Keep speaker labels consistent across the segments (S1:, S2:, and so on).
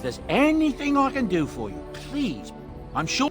S1: there's anything I can do for you, please, I'm sure...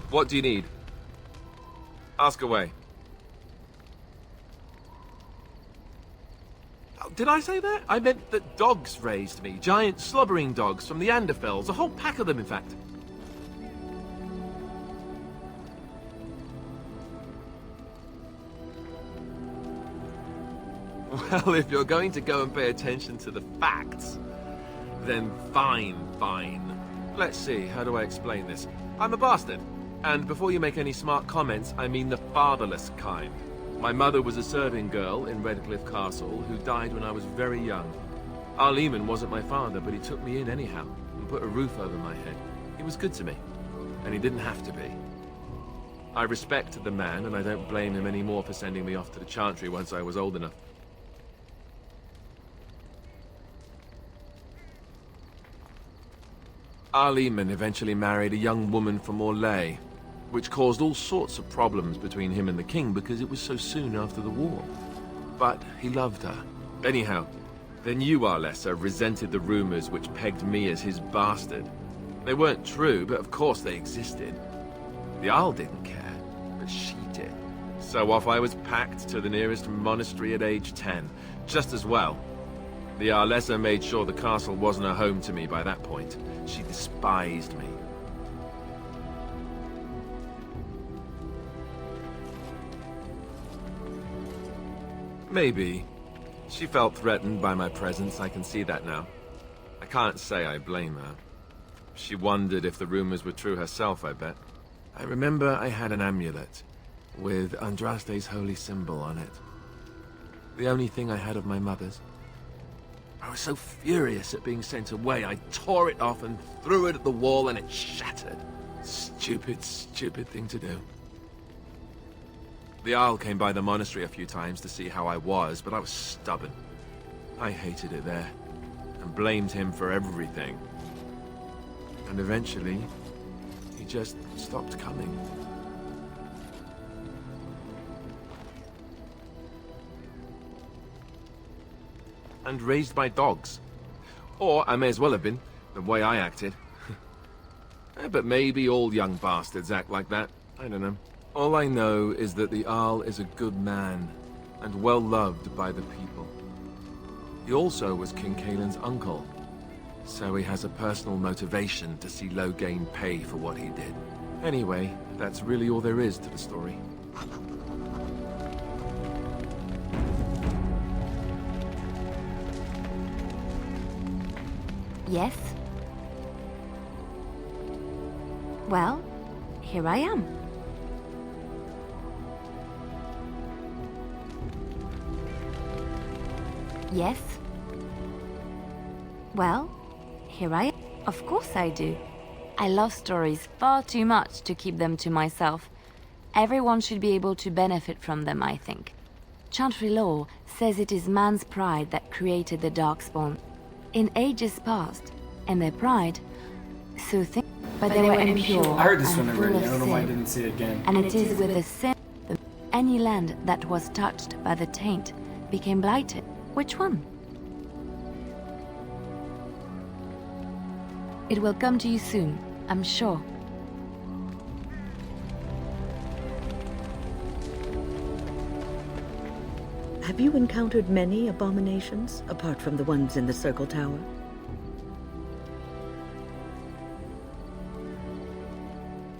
S2: What do you need? Ask away. Oh, did I say that? I meant that dogs raised me. Giant slobbering dogs from the Anderfells. A whole pack of them, in fact. Well, if you're going to go and pay attention to the facts, then fine. Let's see, how do I explain this? I'm a bastard. And before you make any smart comments, I mean the fatherless kind. My mother was a serving girl in Redcliffe Castle who died when I was very young. Arleman wasn't my father, but he took me in anyhow and put a roof over my head. He was good to me, and he didn't have to be. I respected the man, and I don't blame him anymore for sending me off to the Chantry once I was old enough. Arleman eventually married a young woman from Orlais, which caused all sorts of problems between him and the king because it was so soon after the war. But he loved her. Anyhow, then you, Arlessa, resented the rumors which pegged me as his bastard. They weren't true, but of course they existed. The Arl didn't care, but she did. So off I was packed to the nearest monastery at age 10, just as well. The Arlessa made sure the castle wasn't a home to me by that point. She despised me. Maybe. She felt threatened by my presence, I can see that now. I can't say I blame her. She wondered if the rumors were true herself, I bet. I remember I had an amulet with Andraste's holy symbol on it. The only thing I had of my mother's. I was so furious at being sent away, I tore it off and threw it at the wall and it shattered. Stupid thing to do. The Arl came by the monastery a few times to see how I was, but I was stubborn. I hated it there, and blamed him for everything. And eventually, he just stopped coming. And raised my dogs. Or I may as well have been, the way I acted. But maybe all young bastards act like that. I don't know. All I know is that the Arl is a good man, and well loved by the people. He also was King Caelan's uncle, so he has a personal motivation to see Loghain pay for what he did. Anyway, that's really all there is to the story.
S3: Yes? Well, here I am. Yes? Well, here I am. Of course I do. I love stories far too much to keep them to myself. Everyone should be able to benefit from them, I think. Chantry law says it is man's pride that created the Darkspawn. In ages past, and their pride, so think, but they were impure.
S4: I heard this
S3: and
S4: one
S3: full
S4: already.
S3: of
S4: I don't know why I
S3: sin.
S4: didn't see it again.
S3: And it is with the sin that any land that was touched by the taint became blighted. Which one? It will come to you soon, I'm sure.
S5: Have you encountered many abominations, apart from the ones in the Circle Tower?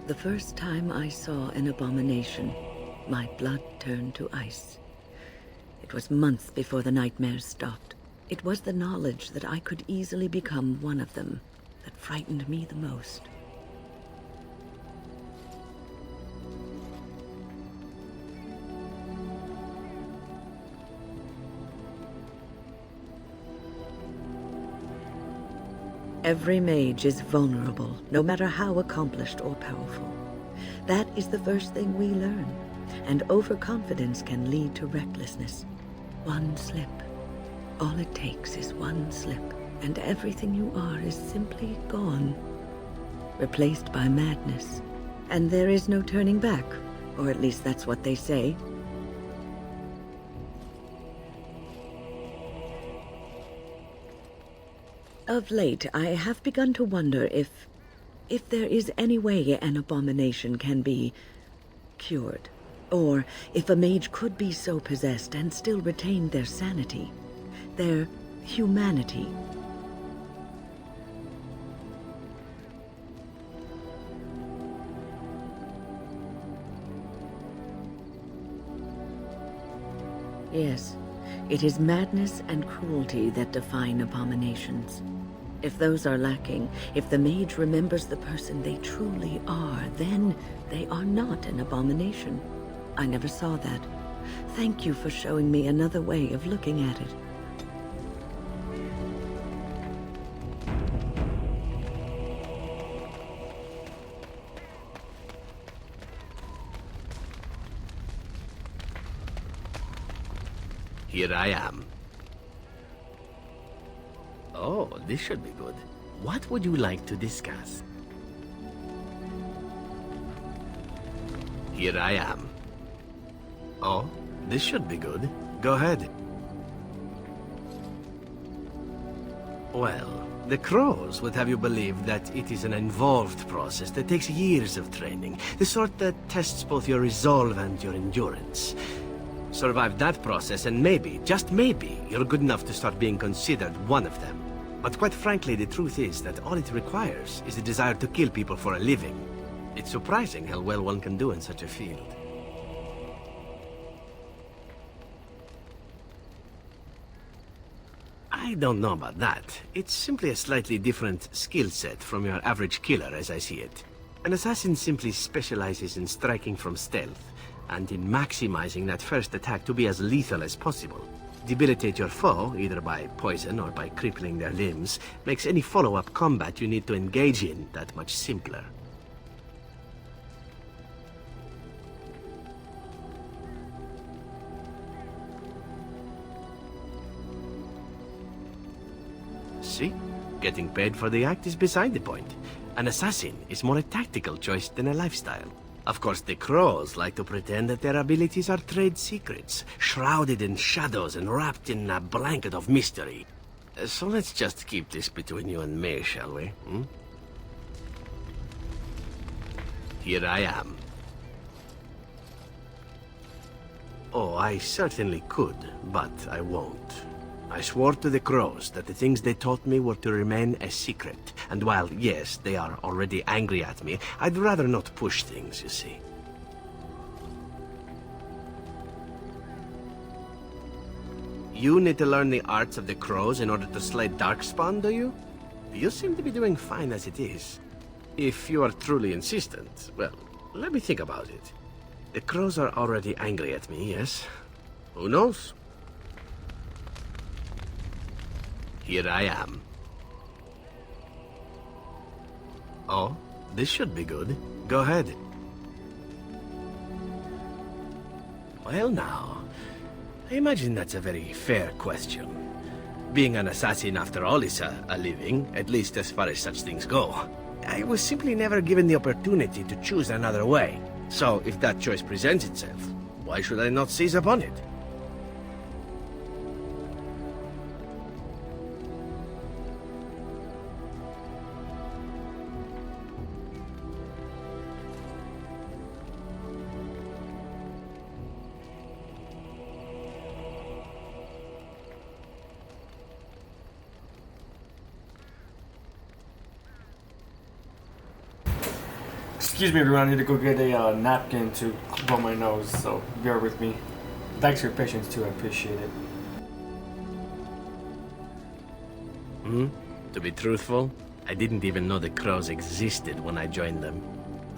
S5: The first time I saw an abomination, my blood turned to ice. It was months before the nightmares stopped. It was the knowledge that I could easily become one of them that frightened me the most. Every mage is vulnerable, no matter how accomplished or powerful. That is the first thing we learn, and overconfidence can lead to recklessness. One slip. All it takes is one slip, and everything you are is simply gone. Replaced by madness. And there is no turning back, or at least that's what they say. Of late, I have begun to wonder if there is any way an abomination can be cured. Or if a mage could be so possessed and still retain their sanity, their humanity. Yes, it is madness and cruelty that define abominations. If those are lacking, if the mage remembers the person they truly are, then they are not an abomination. I never saw that. Thank you for showing me another way of looking at it.
S4: Here I am. Oh, this should be good. What would you like to discuss? Here I am. Oh, this should be good. Go ahead. Well, the Crows would have you believe that it is an involved process that takes years of training, the sort that tests both your resolve and your endurance. Survive that process and maybe, just maybe, you're good enough to start being considered one of them. But quite frankly, the truth is that all it requires is the desire to kill people for a living. It's surprising how well one can do in such a field. I don't know about that. It's simply a slightly different skill set from your average killer as I see it. An assassin simply specializes in striking from stealth, and in maximizing that first attack to be as lethal as possible. Debilitate your foe, either by poison or by crippling their limbs, makes any follow-up combat you need to engage in that much simpler. See? Getting paid for the act is beside the point. An assassin is more a tactical choice than a lifestyle. Of course, the Crows like to pretend that their abilities are trade secrets, shrouded in shadows and wrapped in a blanket of mystery. So let's just keep this between you and me, shall we? Hmm? Here I am. Oh, I certainly could, but I won't. I swore to the Crows that the things they taught me were to remain a secret. And while, yes, they are already angry at me, I'd rather not push things, you see. You need to learn the arts of the Crows in order to slay Darkspawn, do you? You seem to be doing fine as it is. If you are truly insistent, well, let me think about it. The Crows are already angry at me, yes? Who knows? Here I am. Oh, this should be good. Go ahead. Well now, I imagine that's a very fair question. Being an assassin, after all, is a living, at least as far as such things go. I was simply never given the opportunity to choose another way. So, if that choice presents itself, why should I not seize upon it?
S6: Excuse me, everyone. I need to go get a napkin to blow my nose, so bear with me. Thanks for your patience too. I appreciate it.
S4: To be truthful, I didn't even know the crows existed when I joined them.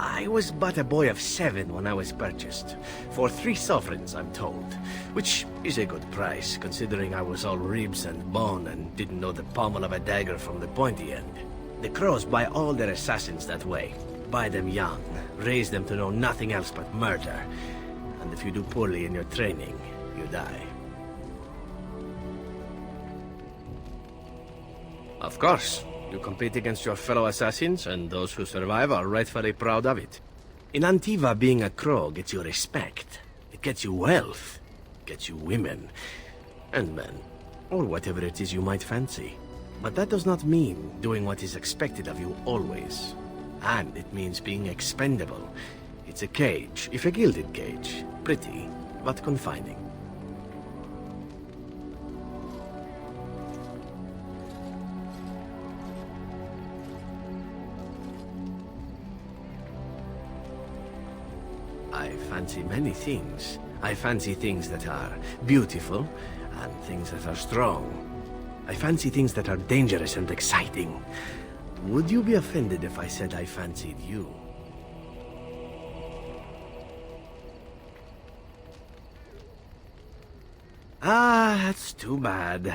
S4: I was but a boy of 7 when I was purchased. For 3 sovereigns, I'm told. Which is a good price, considering I was all ribs and bone and didn't know the pommel of a dagger from the pointy end. The crows buy all their assassins that way. Buy them young, raise them to know nothing else but murder. And if you do poorly in your training, you die. Of course. You compete against your fellow assassins, and those who survive are rightfully proud of it. In Antiva, being a crow gets you respect. It gets you wealth. Gets you women. And men. Or whatever it is you might fancy. But that does not mean doing what is expected of you always. And it means being expendable. It's a cage, if a gilded cage. Pretty, but confining. I fancy many things. I fancy things that are beautiful, and things that are strong. I fancy things that are dangerous and exciting. Would you be offended if I said I fancied you? Ah, that's too bad.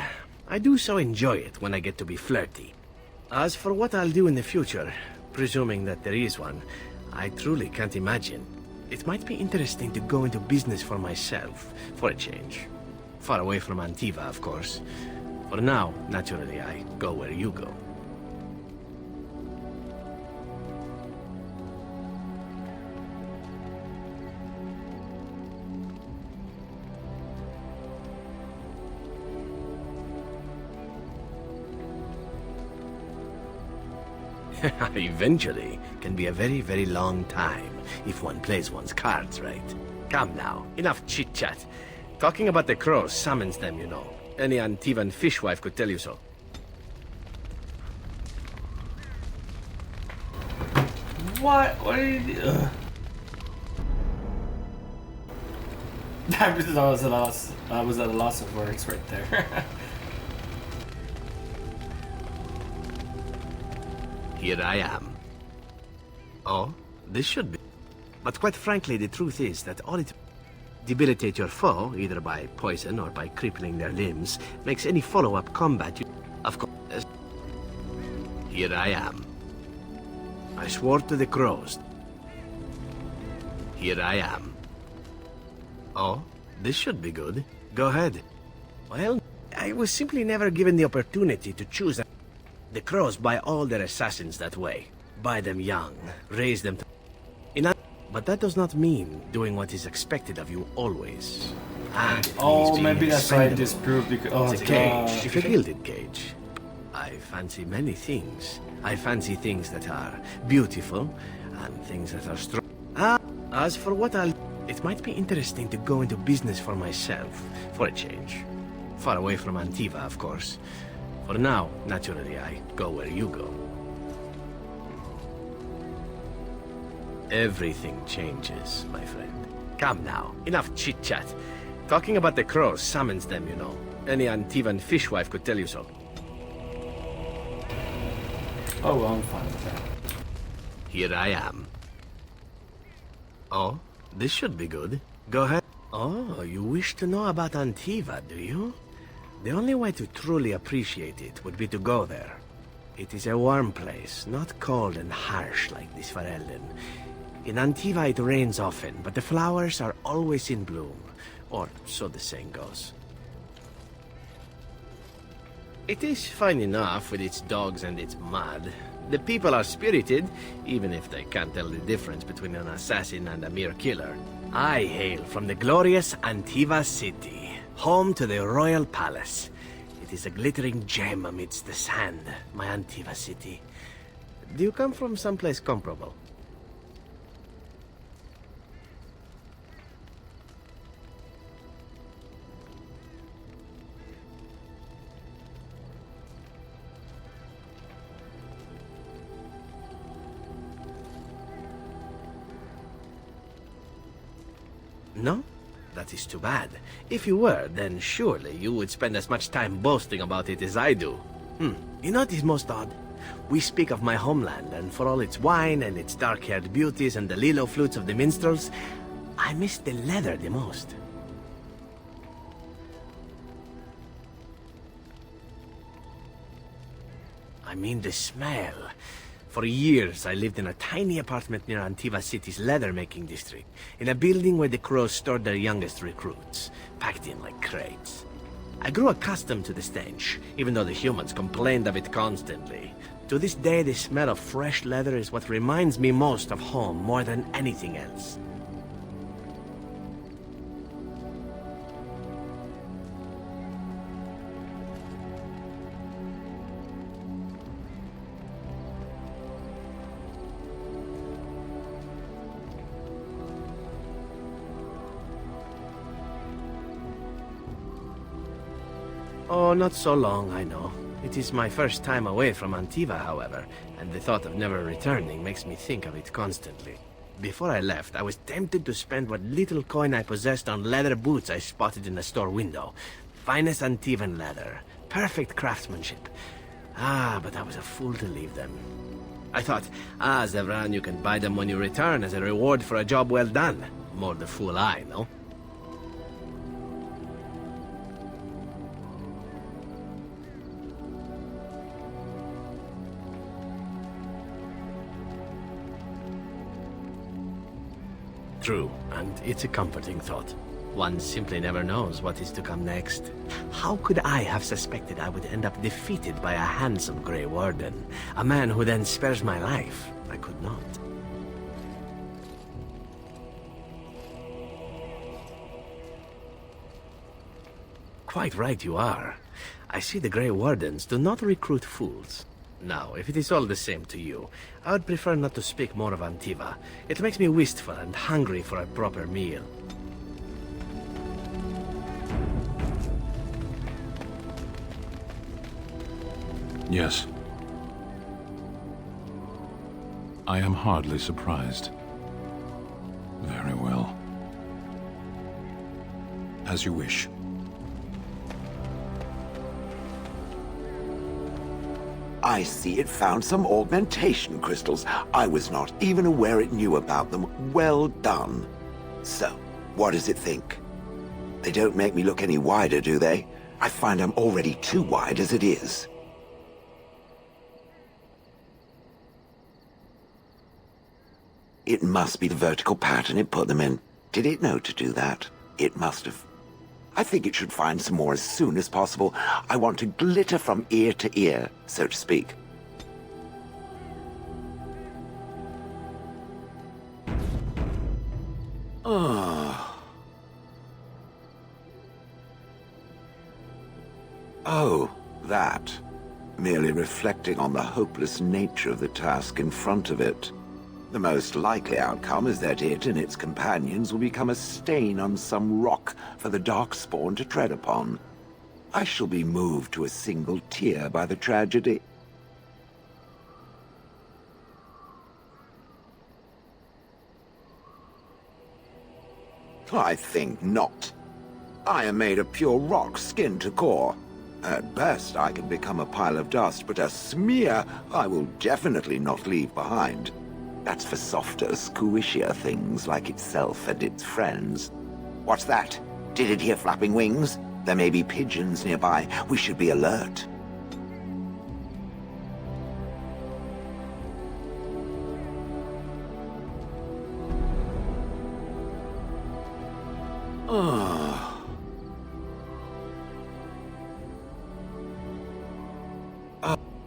S4: I do so enjoy it when I get to be flirty. As for what I'll do in the future, presuming that there is one, I truly can't imagine. It might be interesting to go into business for myself, for a change. Far away from Antiva, of course. For now, naturally, I go where you go. Eventually can be a very, very long time if one plays one's cards right. Come now, enough chit-chat. Talking about the crows summons them, you know. Any Antivan fishwife could tell you so.
S6: What are you? I was at a loss of words right there.
S4: Here I am. Oh, this should be. But quite frankly, the truth is that all it debilitate your foe, either by poison or by crippling their limbs, makes any follow-up combat you... Of course. Here I am. I swore to the crows. Here I am. Oh, this should be good. Go ahead. Well, I was simply never given the opportunity to choose. The crows buy all their assassins that way. Buy them young, raise them to... But that does not mean doing what is expected of you always. And
S6: oh, maybe that's why I disproved because... Oh,
S4: it's a cage, if a gilded cage. I fancy many things. I fancy things that are beautiful, and things that are strong. As for what I'll... It might be interesting to go into business for myself, for a change. Far away from Antiva, of course. For now, naturally, I go where you go. Everything changes, my friend. Come now, enough chit-chat. Talking about the crows summons them, you know. Any Antivan fishwife could tell you so.
S6: Oh, well, I'm fine with that.
S4: Here I am. Oh, this should be good. Go ahead. Oh, you wish to know about Antiva, do you? The only way to truly appreciate it would be to go there. It is a warm place, not cold and harsh like this Farelden. In Antiva it rains often, but the flowers are always in bloom. Or so the saying goes. It is fine enough with its dogs and its mud. The people are spirited, even if they can't tell the difference between an assassin and a mere killer. I hail from the glorious Antiva city, home to the royal palace. It is a glittering gem amidst the sand, my Antiva city. Do you come from someplace comparable? no? That is too bad. If you were, then surely you would spend as much time boasting about it as I do. You know what is most odd? We speak of my homeland, and for all its wine and its dark-haired beauties and the lilo flutes of the minstrels, I miss the leather the most. I mean the smell. For years, I lived in a tiny apartment near Antiva City's leather-making district, in a building where the crows stored their youngest recruits, packed in like crates. I grew accustomed to the stench, even though the humans complained of it constantly. To this day, the smell of fresh leather is what reminds me most of home more than anything else. Oh, not so long, I know. It is my first time away from Antiva, however, and the thought of never returning makes me think of it constantly. Before I left, I was tempted to spend what little coin I possessed on leather boots I spotted in a store window. Finest Antivan leather. Perfect craftsmanship. But I was a fool to leave them. I thought, Zevran, you can buy them when you return as a reward for a job well done. More the fool I, no? True, and it's a comforting thought. One simply never knows what is to come next. How could I have suspected I would end up defeated by a handsome Grey Warden? A man who then spares my life? I could not. Quite right you are. I see the Grey Wardens do not recruit fools. Now, if it is all the same to you, I would prefer not to speak more of Antiva. It makes me wistful and hungry for a proper meal.
S7: Yes. I am hardly surprised. Very well. As you wish.
S8: I see it found some augmentation crystals. I was not even aware it knew about them. Well done. So, what does it think? They don't make me look any wider, do they? I find I'm already too wide as it is. It must be the vertical pattern it put them in. Did it know to do that? It must have. I think it should find some more as soon as possible. I want to glitter from ear to ear, so to speak. Oh, that. Merely reflecting on the hopeless nature of the task in front of it. The most likely outcome is that it and its companions will become a stain on some rock for the Darkspawn to tread upon. I shall be moved to a single tear by the tragedy. I think not. I am made of pure rock, skin to core. At best, I can become a pile of dust, but a smear I will definitely not leave behind. That's for softer, squishier things like itself and its friends. What's that? Did it hear flapping wings? There may be pigeons nearby. We should be alert.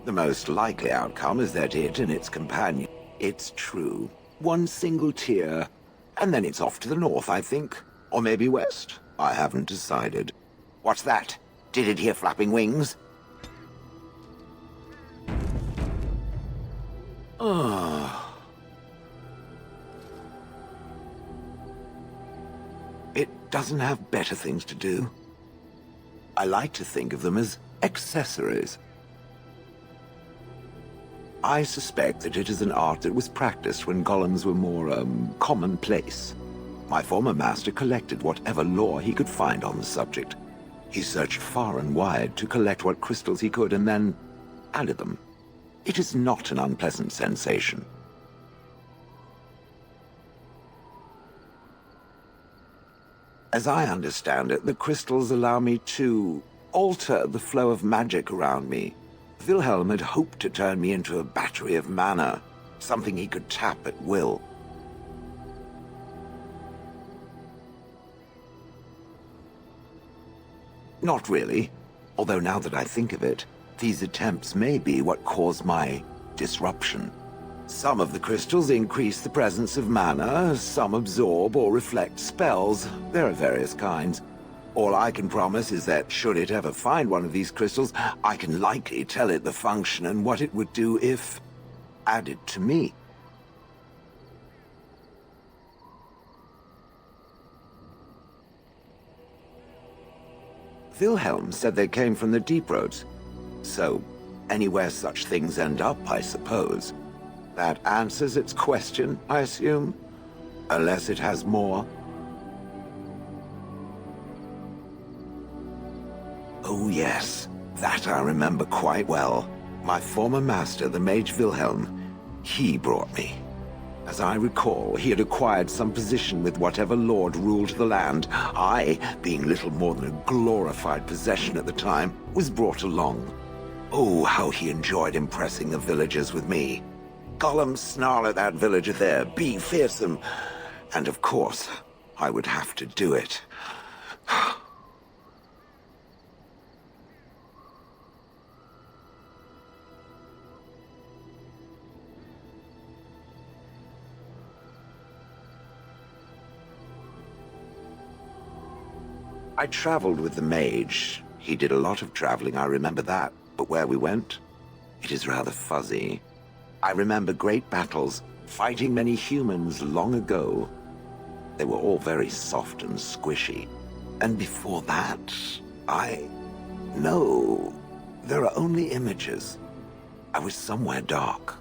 S8: The most likely outcome is that it and its companion... It's true. One single tear, and then it's off to the north, I think. Or maybe west. I haven't decided. What's that? Did it hear flapping wings? It doesn't have better things to do. I like to think of them as accessories. I suspect that it is an art that was practiced when golems were more, commonplace. My former master collected whatever lore he could find on the subject. He searched far and wide to collect what crystals he could and then added them. It is not an unpleasant sensation. As I understand it, the crystals allow me to alter the flow of magic around me. Wilhelm had hoped to turn me into a battery of mana, something he could tap at will. Not really, although now that I think of it, these attempts may be what caused my disruption. Some of the crystals increase the presence of mana, some absorb or reflect spells. There are various kinds. All I can promise is that should it ever find one of these crystals, I can likely tell it the function and what it would do if added to me. Wilhelm said they came from the deep roads. So, anywhere such things end up, I suppose. That answers its question, I assume? Unless it has more. Oh yes, that I remember quite well. My former master, the Mage Wilhelm, he brought me. As I recall, he had acquired some position with whatever lord ruled the land. I, being little more than a glorified possession at the time, was brought along. Oh, how he enjoyed impressing the villagers with me. Gollum snarl at that villager there, be fearsome. And of course, I would have to do it. I traveled with the mage. He did a lot of traveling, I remember that. But where we went, it is rather fuzzy. I remember great battles, fighting many humans long ago. They were all very soft and squishy. And before that, No, there are only images. I was somewhere dark.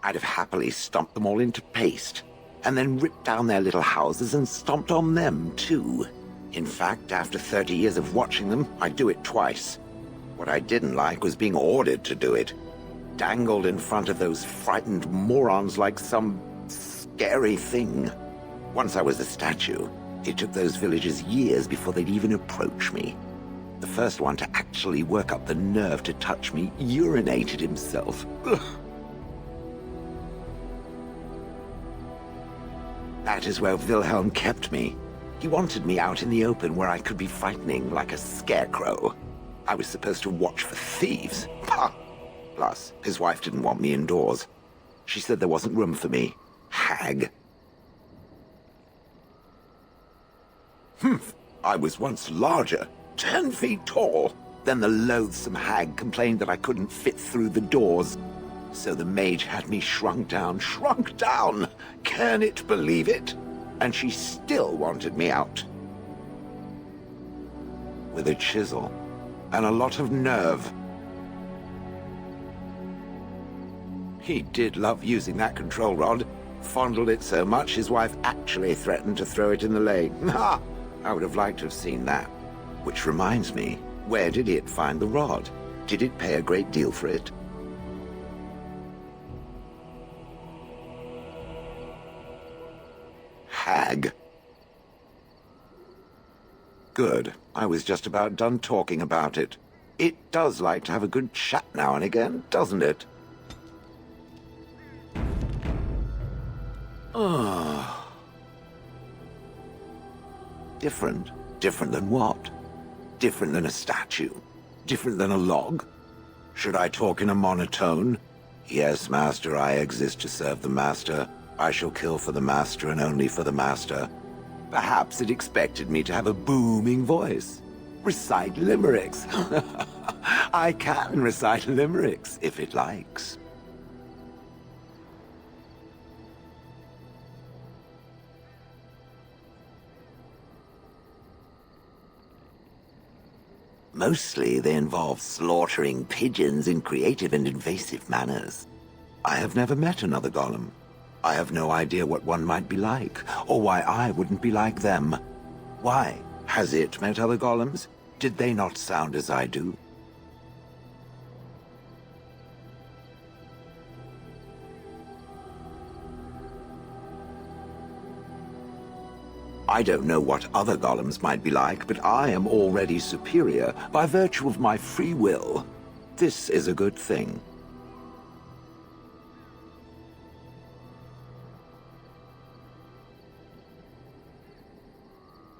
S8: I'd have happily stomped them all into paste, and then ripped down their little houses and stomped on them, too. In fact, after 30 years of watching them, I'd do it twice. What I didn't like was being ordered to do it. Dangled in front of those frightened morons like some scary thing. Once I was a statue, it took those villagers years before they'd even approach me. The first one to actually work up the nerve to touch me urinated himself. Ugh. That is where Wilhelm kept me. He wanted me out in the open where I could be frightening like a scarecrow. I was supposed to watch for thieves. Pah! Plus, his wife didn't want me indoors. She said there wasn't room for me. Hag. Humph! I was once larger, 10 feet tall. Then the loathsome hag complained that I couldn't fit through the doors. So the mage had me shrunk down. Can it believe it? And she still wanted me out. With a chisel and a lot of nerve. He did love using that control rod. Fondled it so much his wife actually threatened to throw it in the lake. Ha! I would have liked to have seen that. Which reminds me, where did it find the rod? Did it pay a great deal for it? Hag. Good. I was just about done talking about it. It does like to have a good chat now and again, doesn't it? Ah. Different? Different than what? Different than a statue? Different than a log? Should I talk in a monotone? Yes, Master, I exist to serve the Master. I shall kill for the Master and only for the Master. Perhaps it expected me to have a booming voice. Recite limericks. I can recite limericks, if it likes. Mostly they involve slaughtering pigeons in creative and invasive manners. I have never met another golem. I have no idea what one might be like, or why I wouldn't be like them. Why? Has it met other golems? Did they not sound as I do? I don't know what other golems might be like, but I am already superior by virtue of my free will. This is a good thing.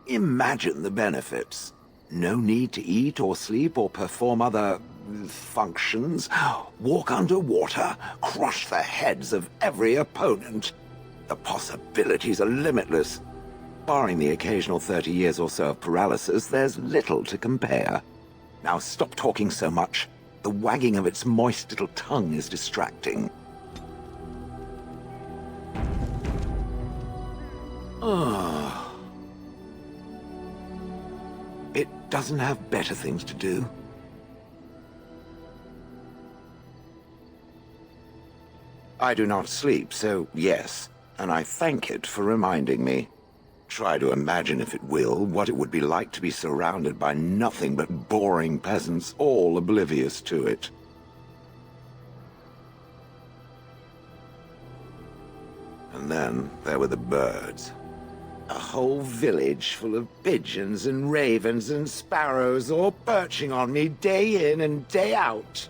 S8: Imagine the benefits. No need to eat or sleep or perform other functions. Walk underwater, crush the heads of every opponent. The possibilities are limitless. Barring the occasional 30 years or so of paralysis, there's little to compare. Now stop talking so much. The wagging of its moist little tongue is distracting. It doesn't have better things to do. I do not sleep, so yes, and I thank it for reminding me. Try to imagine, if it will, what it would be like to be surrounded by nothing but boring peasants, all oblivious to it. And then there were the birds. A whole village full of pigeons and ravens and sparrows all perching on me day in and day out.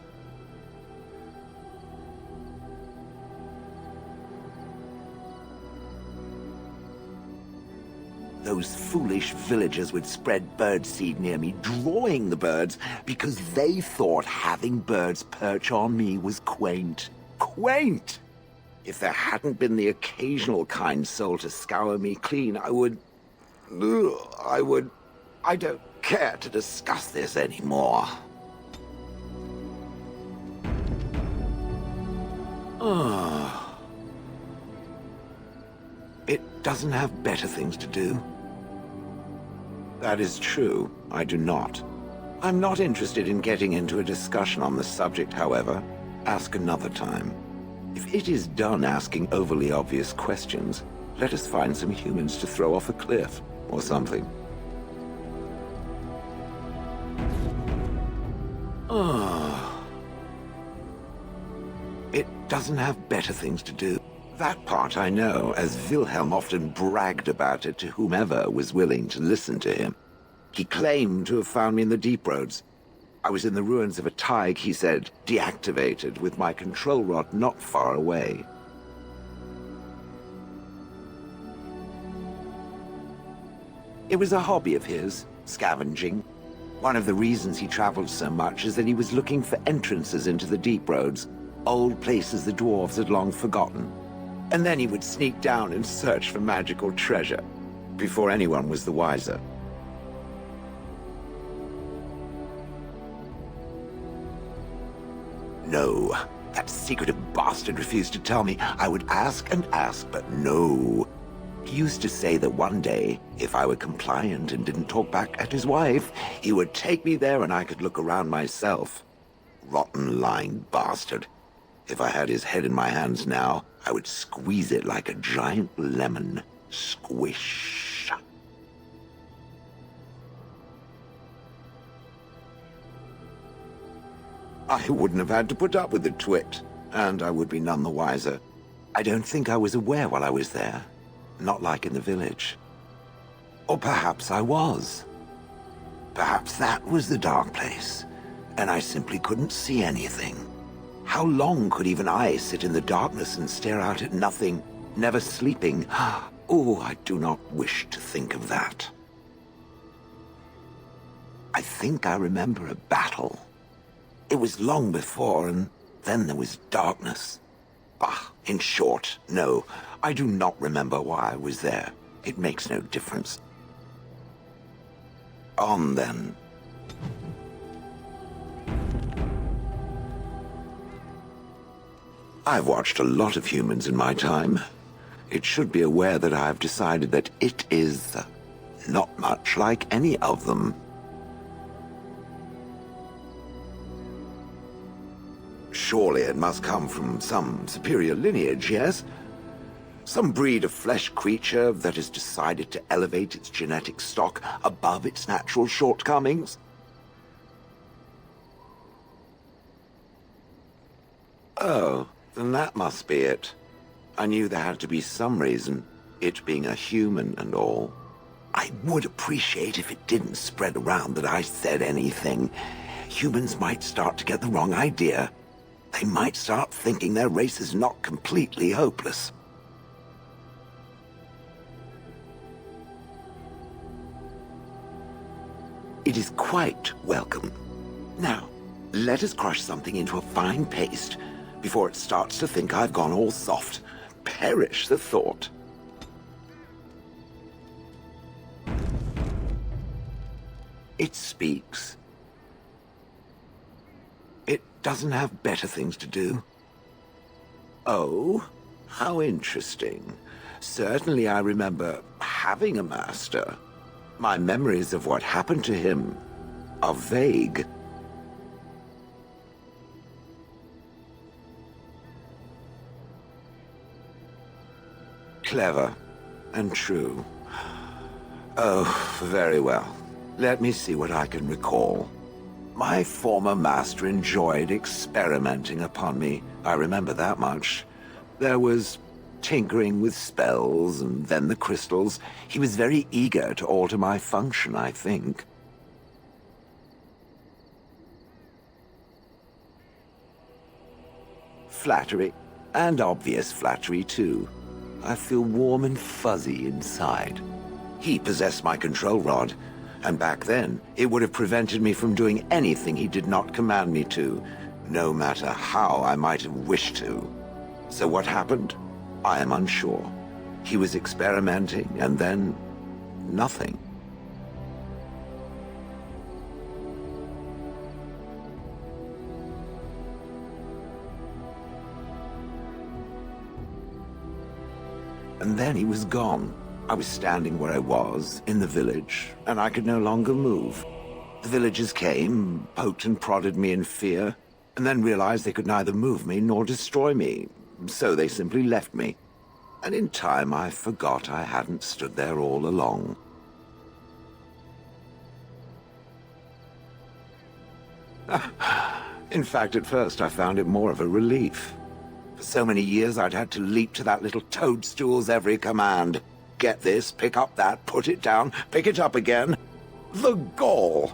S8: Those foolish villagers would spread birdseed near me, drawing the birds, because they thought having birds perch on me was quaint. Quaint! If there hadn't been the occasional kind soul to scour me clean, I don't care to discuss this anymore. It doesn't have better things to do. That is true. I do not. I'm not interested in getting into a discussion on the subject, however. Ask another time. If it is done asking overly obvious questions, let us find some humans to throw off a cliff, or something. It doesn't have better things to do. That part I know, as Wilhelm often bragged about it to whomever was willing to listen to him. He claimed to have found me in the deep roads. I was in the ruins of a Tig, he said, deactivated, with my control rod not far away. It was a hobby of his, scavenging. One of the reasons he traveled so much is that he was looking for entrances into the deep roads, old places the dwarves had long forgotten. And then he would sneak down and search for magical treasure, before anyone was the wiser. No, that secretive bastard refused to tell me. I would ask and ask, but no. He used to say that one day, if I were compliant and didn't talk back at his wife, he would take me there and I could look around myself. Rotten, lying bastard. If I had his head in my hands now, I would squeeze it like a giant lemon. Squish. I wouldn't have had to put up with the twit, and I would be none the wiser. I don't think I was aware while I was there. Not like in the village. Or perhaps I was. Perhaps that was the dark place, and I simply couldn't see anything. How long could even I sit in the darkness and stare out at nothing, never sleeping? Oh, I do not wish to think of that. I think I remember a battle. It was long before, and then there was darkness. Bah, in short, no, I do not remember why I was there. It makes no difference. On then. I've watched a lot of humans in my time. It should be aware that I've decided that it is not much like any of them. Surely it must come from some superior lineage, yes? Some breed of flesh creature that has decided to elevate its genetic stock above its natural shortcomings? Oh, then that must be it. I knew there had to be some reason, it being a human and all. I would appreciate if it didn't spread around that I said anything. Humans might start to get the wrong idea. They might start thinking their race is not completely hopeless. It is quite welcome. Now, let us crush something into a fine paste before it starts to think I've gone all soft. Perish the thought. It speaks. It doesn't have better things to do. Oh, how interesting. Certainly I remember having a master. My memories of what happened to him are vague. Clever and true. Oh, very well. Let me see what I can recall. My former master enjoyed experimenting upon me. I remember that much. There was tinkering with spells, and then the crystals. He was very eager to alter my function, I think. Flattery, and obvious flattery, too. I feel warm and fuzzy inside. He possessed my control rod, and back then, it would have prevented me from doing anything he did not command me to, no matter how I might have wished to. So what happened? I am unsure. He was experimenting, and then nothing. And then he was gone. I was standing where I was, in the village, and I could no longer move. The villagers came, poked and prodded me in fear, and then realized they could neither move me nor destroy me, so they simply left me. And in time I forgot I hadn't stood there all along. In fact, at first I found it more of a relief. For so many years I'd had to leap to that little toadstool's every command. Get this, pick up that, put it down, pick it up again. The gall!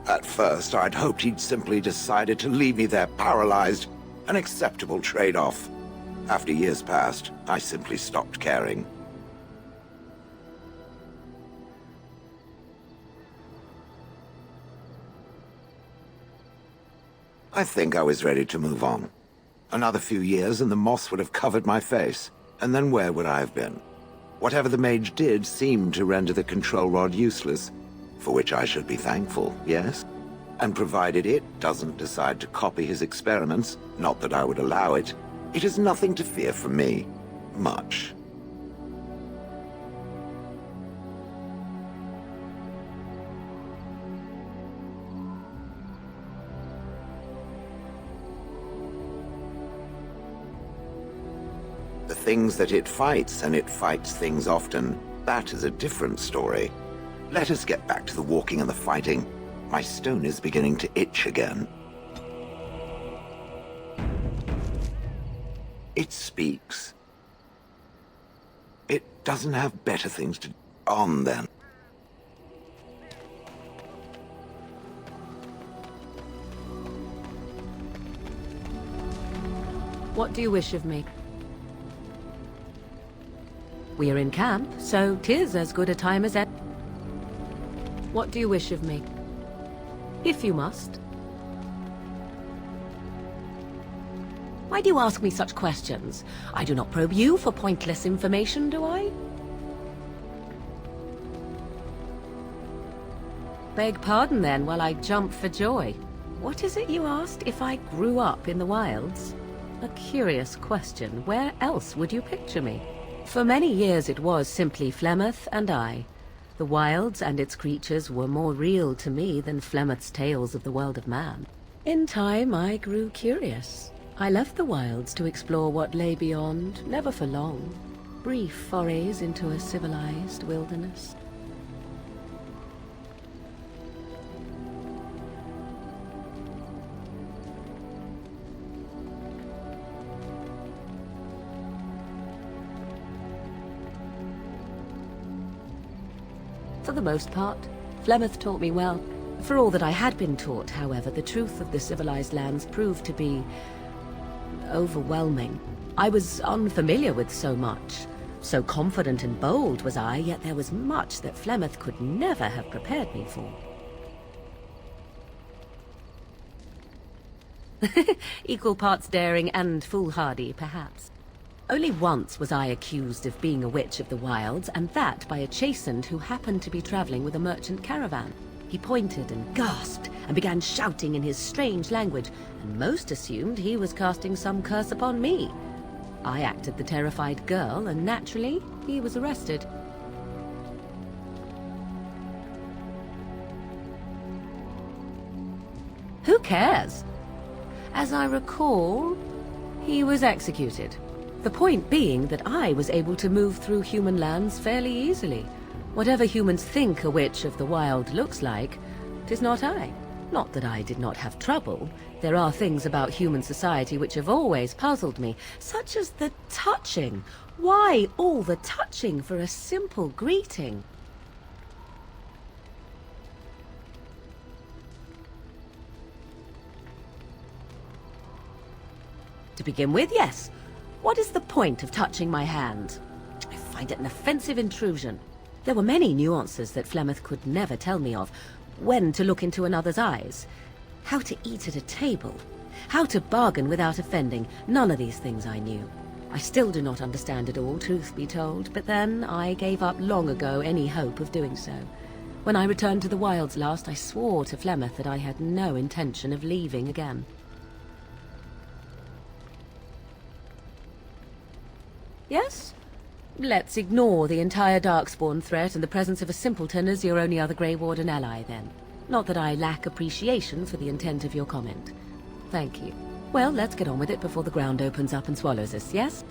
S8: At first I'd hoped he'd simply decided to leave me there paralyzed, an acceptable trade-off. After years passed, I simply stopped caring. I think I was ready to move on. Another few years and the moss would have covered my face, and then where would I have been? Whatever the mage did seemed to render the control rod useless, for which I should be thankful, yes? And provided it doesn't decide to copy his experiments, not that I would allow it, it has nothing to fear from me. Much. The things that it fights, and it fights things often, that is a different story. Let us get back to the walking and the fighting. My stone is beginning to itch again. It speaks. It doesn't have better things to do. On then.
S9: What do you wish of me? We are in camp, so 'tis as good a time as any. What do you wish of me? If you must. Why do you ask me such questions? I do not probe you for pointless information, do I? Beg pardon then while I jump for joy. What is it you asked if I grew up in the wilds? A curious question. Where else would you picture me? For many years it was simply Flemeth and I. The wilds and its creatures were more real to me than Flemeth's tales of the world of man. In time, I grew curious. I left the wilds to explore what lay beyond, never for long. Brief forays into a civilized wilderness. For the most part, Flemeth taught me well. For all that I had been taught, however, the truth of the civilized lands proved to be overwhelming. I was unfamiliar with so much. So confident and bold was I, yet there was much that Flemeth could never have prepared me for. Equal parts daring and foolhardy, perhaps. Only once was I accused of being a witch of the wilds, and that by a chastened who happened to be traveling with a merchant caravan. He pointed and gasped, and began shouting in his strange language, and most assumed he was casting some curse upon me. I acted the terrified girl, and naturally, he was arrested. Who cares? As I recall, he was executed. The point being that I was able to move through human lands fairly easily. Whatever humans think a witch of the wild looks like, 'tis not I. Not that I did not have trouble. There are things about human society which have always puzzled me, such as the touching. Why all the touching for a simple greeting? To begin with, yes. What is the point of touching my hand? I find it an offensive intrusion. There were many nuances that Flemeth could never tell me of. When to look into another's eyes, how to eat at a table, how to bargain without offending. None of these things I knew. I still do not understand it all, truth be told, but then I gave up long ago any hope of doing so. When I returned to the wilds last, I swore to Flemeth that I had no intention of leaving again. Yes? Let's ignore the entire Darkspawn threat and the presence of a simpleton as your only other Grey Warden ally, then. Not that I lack appreciation for the intent of your comment. Thank you. Well, let's get on with it before the ground opens up and swallows us, yes?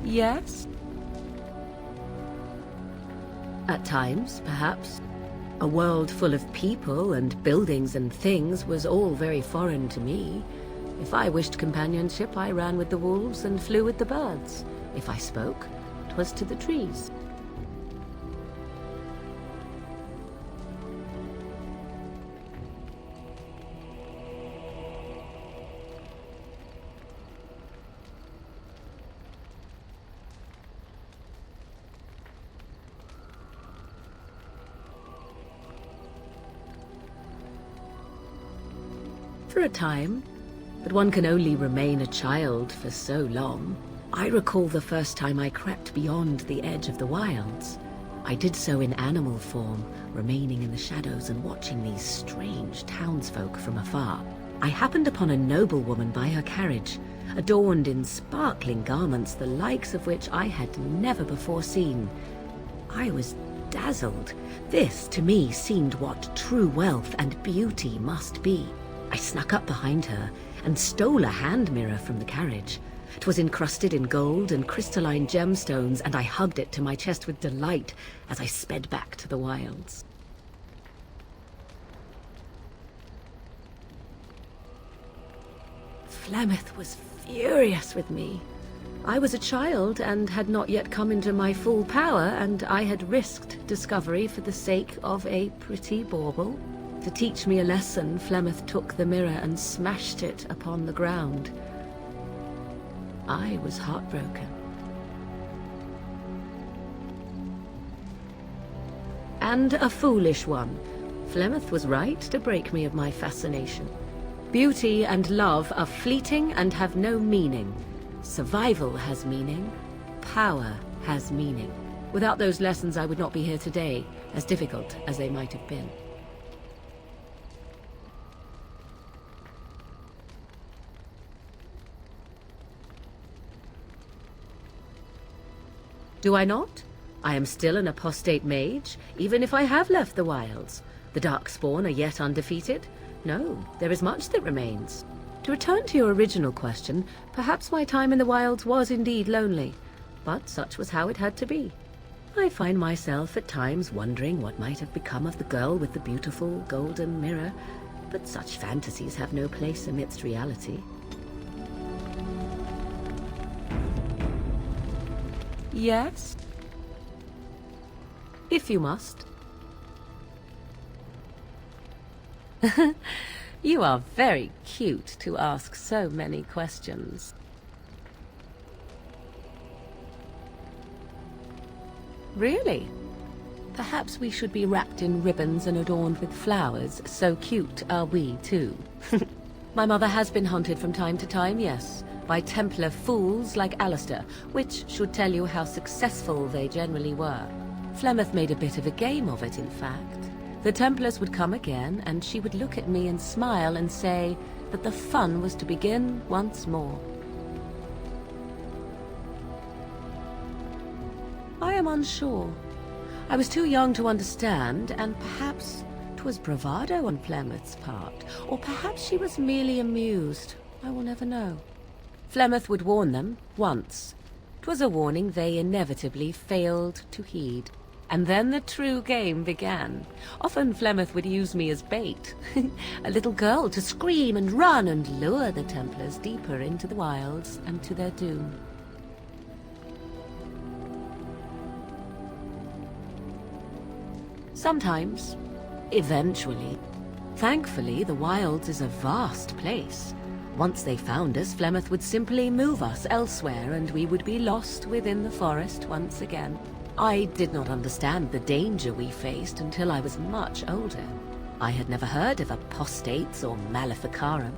S9: Yes? At times, perhaps. A world full of people and buildings and things was all very foreign to me. If I wished companionship, I ran with the wolves and flew with the birds. If I spoke, 'twas to the trees. For a time, but one can only remain a child for so long. I recall the first time I crept beyond the edge of the wilds. I did so in animal form, remaining in the shadows and watching these strange townsfolk from afar. I happened upon a noblewoman by her carriage, adorned in sparkling garments, the likes of which I had never before seen. I was dazzled. This, to me, seemed what true wealth and beauty must be. I snuck up behind her and stole a hand mirror from the carriage. 'Twas encrusted in gold and crystalline gemstones, and I hugged it to my chest with delight as I sped back to the wilds. Flemeth was furious with me. I was a child and had not yet come into my full power, and I had risked discovery for the sake of a pretty bauble. To teach me a lesson, Flemeth took the mirror and smashed it upon the ground. I was heartbroken. And a foolish one. Flemeth was right to break me of my fascination. Beauty and love are fleeting and have no meaning. Survival has meaning. Power has meaning. Without those lessons, I would not be here today, as difficult as they might have been. Do I not? I am still an apostate mage, even if I have left the wilds. The Darkspawn are yet undefeated. No, there is much that remains. To return to your original question, perhaps my time in the wilds was indeed lonely, but such was how it had to be. I find myself at times wondering what might have become of the girl with the beautiful golden mirror, but such fantasies have no place amidst reality. Yes? If you must. You are very cute to ask so many questions. Really? Perhaps we should be wrapped in ribbons and adorned with flowers. So cute are we, too. My mother has been hunted from time to time, yes, by Templar fools like Alistair, which should tell you how successful they generally were. Flemeth made a bit of a game of it, in fact. The Templars would come again, and she would look at me and smile and say that the fun was to begin once more. I am unsure. I was too young to understand, and perhaps 'twas bravado on Flemeth's part, or perhaps she was merely amused. I will never know. Flemeth would warn them, once. 'Twas a warning they inevitably failed to heed. And then the true game began. Often Flemeth would use me as bait. A little girl to scream and run and lure the Templars deeper into the wilds and to their doom. Sometimes. Eventually. Thankfully, the wilds is a vast place. Once they found us, Flemeth would simply move us elsewhere and we would be lost within the forest once again. I did not understand the danger we faced until I was much older. I had never heard of apostates or maleficarum.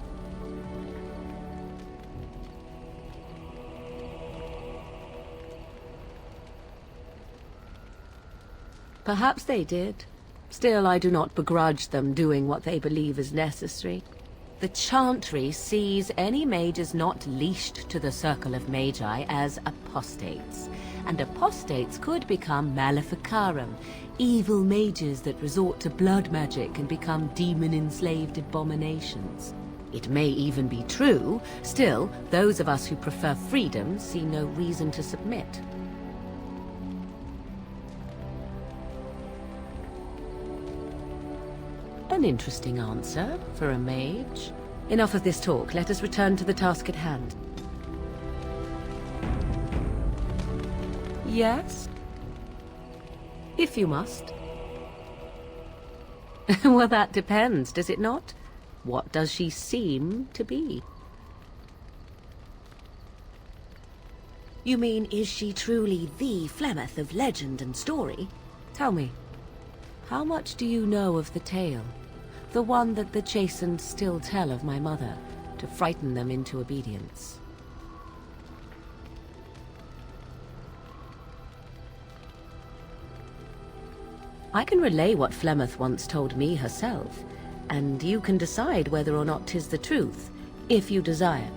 S9: Perhaps they did. Still, I do not begrudge them doing what they believe is necessary. The Chantry sees any mages not leashed to the Circle of Magi as apostates, and apostates could become maleficarum, evil mages that resort to blood magic and become demon-enslaved abominations. It may even be true. Still, those of us who prefer freedom see no reason to submit. An interesting answer for a mage. Enough of this talk. Let us return to the task at hand. Yes? If you must. Well, that depends, does it not? What does she seem to be? You mean, is she truly the Flemeth of legend and story? Tell me, how much do you know of the tale? The one that the chastened still tell of my mother, to frighten them into obedience. I can relay what Flemeth once told me herself, and you can decide whether or not 'tis the truth, if you desire.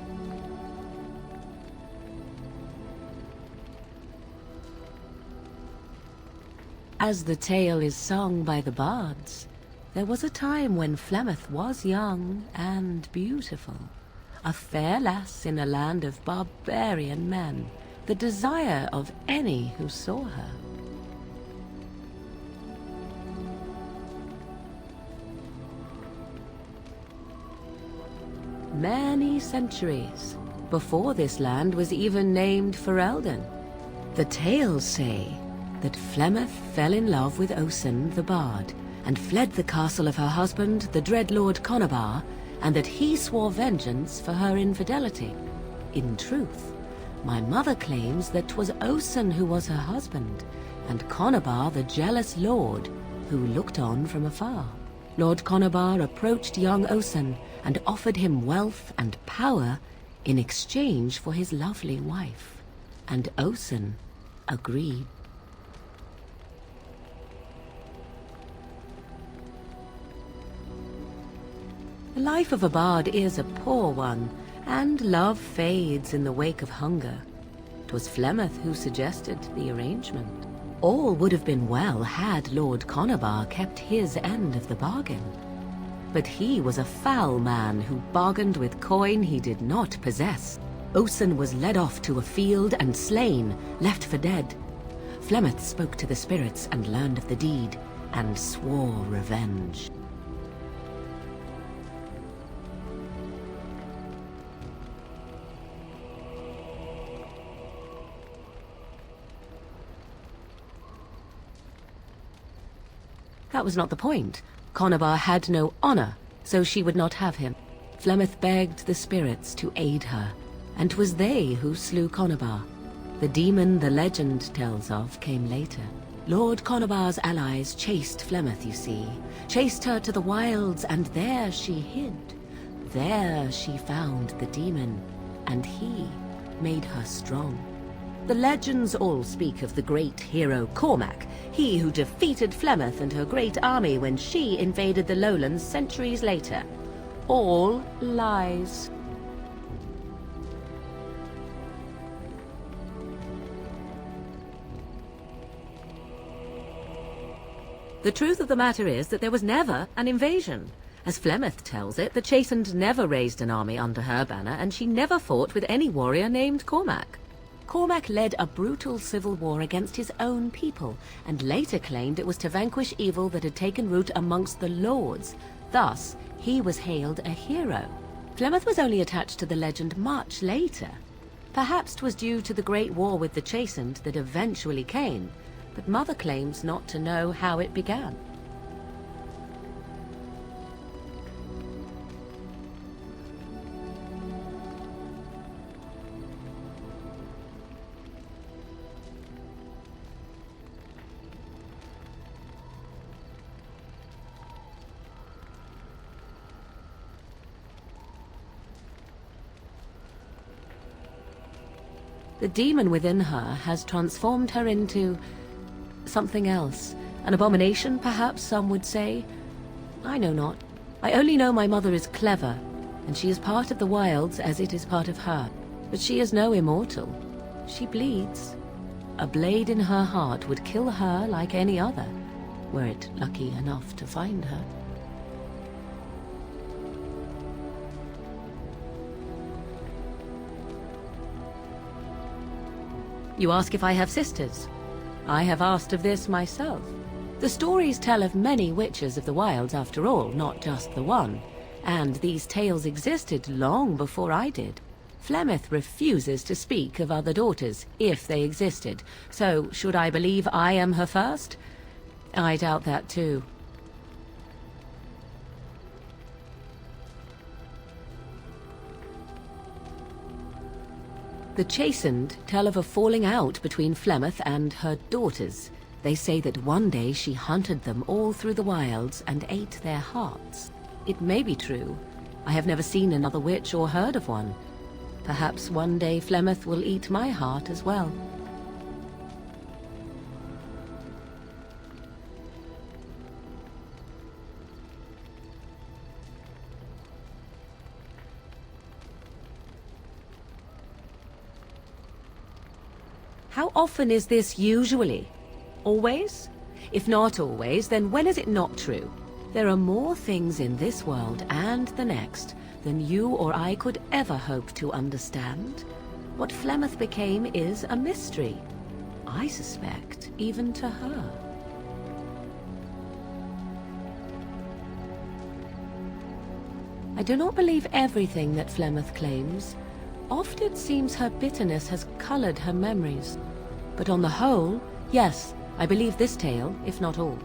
S9: As the tale is sung by the bards, there was a time when Flemeth was young and beautiful, a fair lass in a land of barbarian men, the desire of any who saw her. Many centuries before this land was even named Ferelden. The tales say that Flemeth fell in love with Osen the Bard, and fled the castle of her husband, the dread Lord Conabar, and that he swore vengeance for her infidelity. In truth, my mother claims that 'twas Osen who was her husband, and Conabar the jealous lord, who looked on from afar. Lord Conabar approached young Osen, and offered him wealth and power in exchange for his lovely wife, and Osen agreed. The life of a bard is a poor one, and love fades in the wake of hunger. 'Twas Flemeth who suggested the arrangement. All would have been well had Lord Conobar kept his end of the bargain. But he was a foul man who bargained with coin he did not possess. Osen was led off to a field and slain, left for dead. Flemeth spoke to the spirits and learned of the deed, and swore revenge. That was not the point. Conobar had no honor, so she would not have him. Flemeth begged the spirits to aid her, and 'twas they who slew Conobar. The demon the legend tells of came later. Lord Conobar's allies chased Flemeth, you see. Chased her to the wilds, and there she hid. There she found the demon, and he made her strong. The legends all speak of the great hero Cormac, he who defeated Flemeth and her great army when she invaded the lowlands centuries later. All lies. The truth of the matter is that there was never an invasion. As Flemeth tells it, the Chastened never raised an army under her banner, and she never fought with any warrior named Cormac. Cormac led a brutal civil war against his own people, and later claimed it was to vanquish evil that had taken root amongst the lords. Thus, he was hailed a hero. Flemeth was only attached to the legend much later. Perhaps 'twas due to the great war with the Chastened that eventually came, but Mother claims not to know how it began. The demon within her has transformed her into something else. An abomination, perhaps some would say. I know not. I only know my mother is clever, and she is part of the wilds as it is part of her. But she is no immortal. She bleeds. A blade in her heart would kill her like any other, were it lucky enough to find her. You ask if I have sisters. I have asked of this myself. The stories tell of many witches of the wilds after all, not just the one. And these tales existed long before I did. Flemeth refuses to speak of other daughters, if they existed. So, should I believe I am her first? I doubt that too. The Chastened tell of a falling out between Flemeth and her daughters. They say that one day she hunted them all through the wilds and ate their hearts. It may be true. I have never seen another witch or heard of one. Perhaps one day Flemeth will eat my heart as well. How often is this usually? Always? If not always, then when is it not true? There are more things in this world and the next than you or I could ever hope to understand. What Flemeth became is a mystery. I suspect, even to her. I do not believe everything that Flemeth claims. Oft it seems her bitterness has colored her memories. But on the whole, yes, I believe this tale, if not all.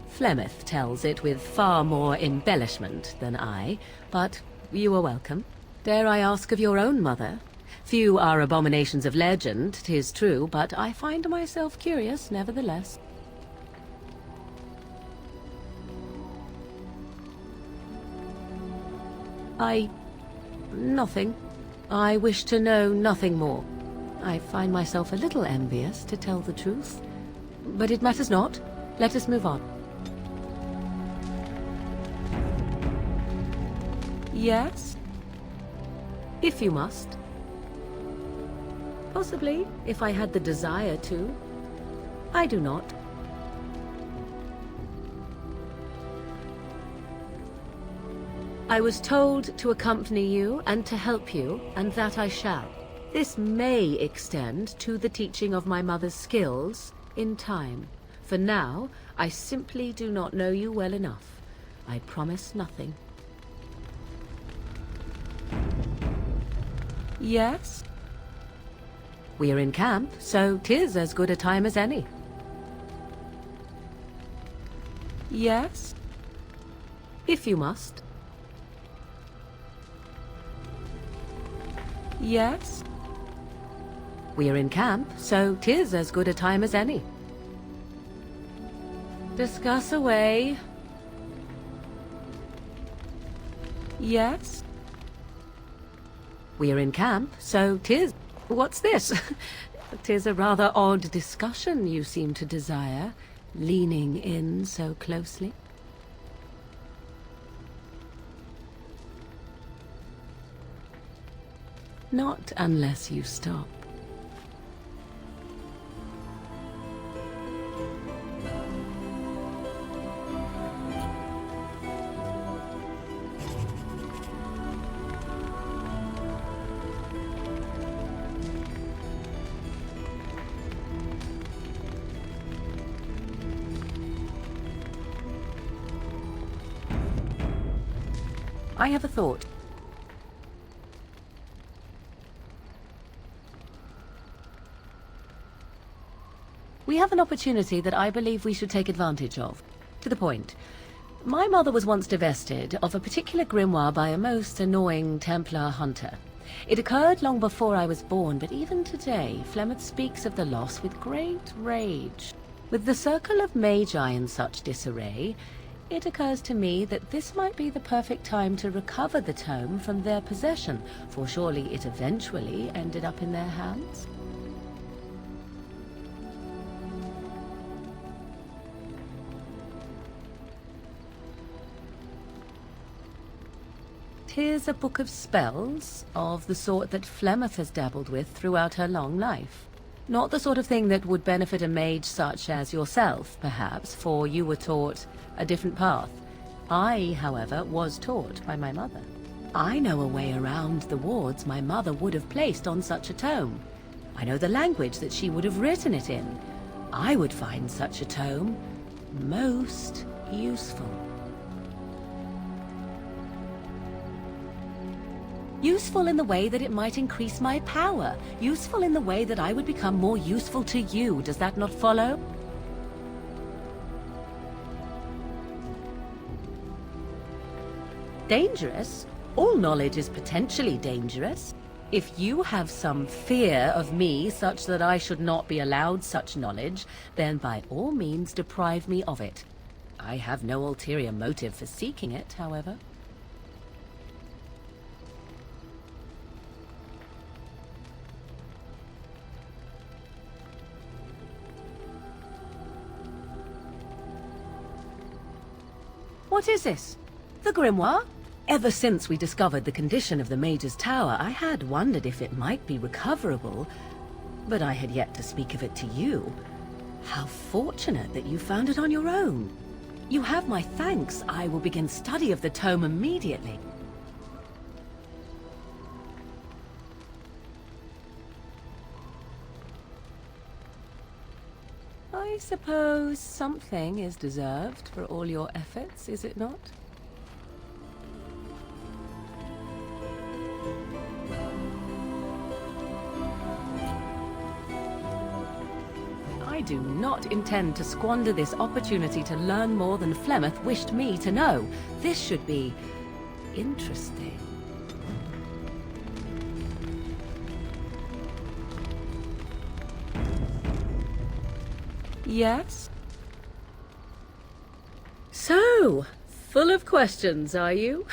S9: Flemeth tells it with far more embellishment than I, but you are welcome. Dare I ask of your own mother? Few are abominations of legend, 'tis true, but I find myself curious nevertheless. Nothing. I wish to know nothing more. I find myself a little envious, to tell the truth. But it matters not. Let us move on. Yes? If you must. Possibly, if I had the desire to. I do not. I was told to accompany you and to help you, and that I shall. This may extend to the teaching of my mother's skills in time. For now, I simply do not know you well enough. I promise nothing. Yes? We are in camp, so 'tis as good a time as any. Yes? If you must. Yes? We are in camp, so 'tis as good a time as any. Discuss away. Yes? We are in camp, so 'tis... What's this? 'Tis a rather odd discussion you seem to desire, leaning in so closely. Not unless you stop. I have a thought. We have an opportunity that I believe we should take advantage of. To the point. My mother was once divested of a particular grimoire by a most annoying Templar hunter. It occurred long before I was born, but even today, Flemeth speaks of the loss with great rage. With the circle of magi in such disarray, it occurs to me that this might be the perfect time to recover the tome from their possession, for surely it eventually ended up in their hands. Tis a book of spells, of the sort that Flemeth has dabbled with throughout her long life. Not the sort of thing that would benefit a mage such as yourself, perhaps, for you were taught a different path. I, however, was taught by my mother. I know a way around the wards my mother would have placed on such a tome. I know the language that she would have written it in. I would find such a tome most useful. Useful in the way that it might increase my power. Useful in the way that I would become more useful to you. Does that not follow? Dangerous? All knowledge is potentially dangerous. If you have some fear of me such that I should not be allowed such knowledge, then by all means deprive me of it. I have no ulterior motive for seeking it, however. What is this? The grimoire? Ever since we discovered the condition of the Mage's Tower, I had wondered if it might be recoverable, but I had yet to speak of it to you. How fortunate that you found it on your own. You have my thanks. I will begin study of the tome immediately. I suppose something is deserved for all your efforts, is it not? I do not intend to squander this opportunity to learn more than Flemeth wished me to know. This should be interesting. Yes? So, full of questions, are you?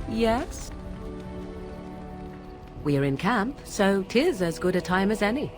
S9: Yes? We are in camp, so 'tis as good a time as any.